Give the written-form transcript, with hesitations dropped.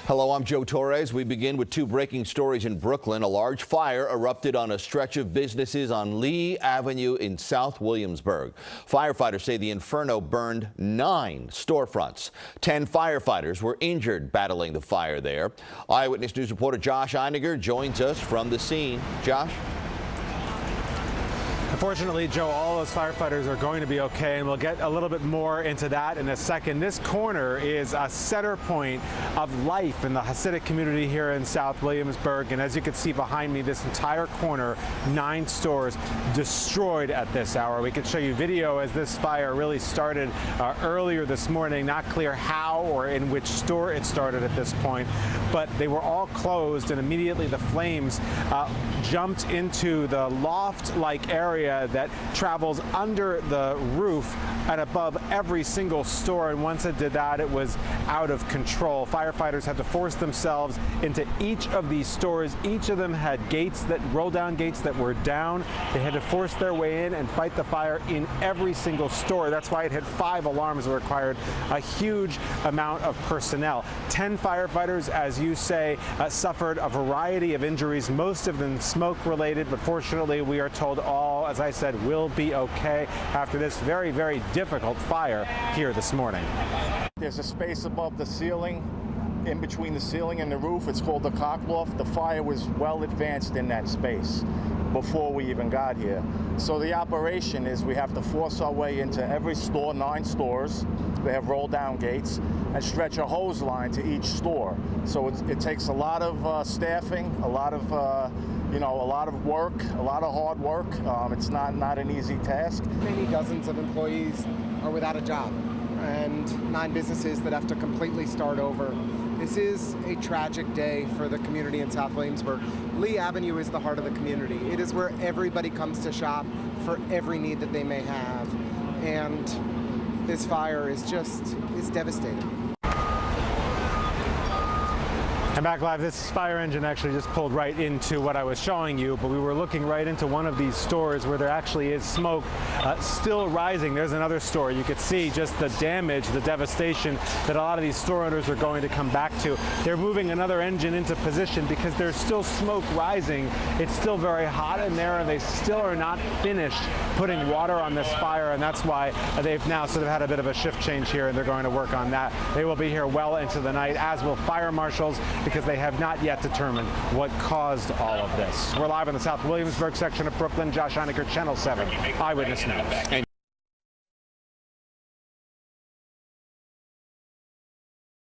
Hello, I'm Joe Torres. We begin with two breaking stories in Brooklyn. A large fire erupted on a stretch of businesses on Lee Avenue in South Williamsburg. Firefighters say the inferno burned 9 storefronts. 10 firefighters were injured battling the fire there. Eyewitness News reporter Josh Einiger joins us from the scene. Josh? Unfortunately, Joe, all those firefighters are going to be okay, and we'll get a little bit more into that in a second. This corner is a center point of life in the Hasidic community here in South Williamsburg, and as you can see behind me, this entire corner, 9 stores destroyed at this hour. We can show you video as this fire really started earlier this morning. Not clear how or in which store it started at this point, but they were all closed, and immediately the flames jumped into the loft-like area that travels under the roof and above every single store, and once it did that, it was out of control. Firefighters had to force themselves into each of these stores. Each of them had gates, that roll-down gates that were down. They had to force their way in and fight the fire in every single store. That's why it hit 5 alarms. It required a huge amount of personnel. 10 firefighters, as you say, suffered a variety of injuries, most of them smoke-related, but fortunately we are told all, as I said, will be okay after this very, very difficult fire here this morning. There's a space above the ceiling, in between the ceiling and the roof. It's called the cockloft. The fire was well advanced in that space before we even got here. So the operation is we have to force our way into every store, 9 stores. They have roll-down gates, and stretch a hose line to each store. So it takes a lot of staffing, a lot of a lot of work, a lot of hard work. It's not an easy task. Many dozens of employees are without a job, and 9 businesses that have to completely start over. This is a tragic day for the community in South Williamsburg. Lee Avenue is the heart of the community. It is where everybody comes to shop for every need that they may have. And this fire is devastating. And back live, this fire engine actually just pulled right into what I was showing you, but we were looking right into one of these stores where there actually is smoke still rising. There's another store. You could see just the damage, the devastation that a lot of these store owners are going to come back to. They're moving another engine into position because there's still smoke rising. It's still very hot in there, and they still are not finished putting water on this fire, and that's why they've now sort of had a bit of a shift change here, and they're going to work on that. They will be here well into the night, as will fire marshals, because they have not yet determined what caused all of this. We're live in the South Williamsburg section of Brooklyn. Josh Einiger, Channel 7 Eyewitness News.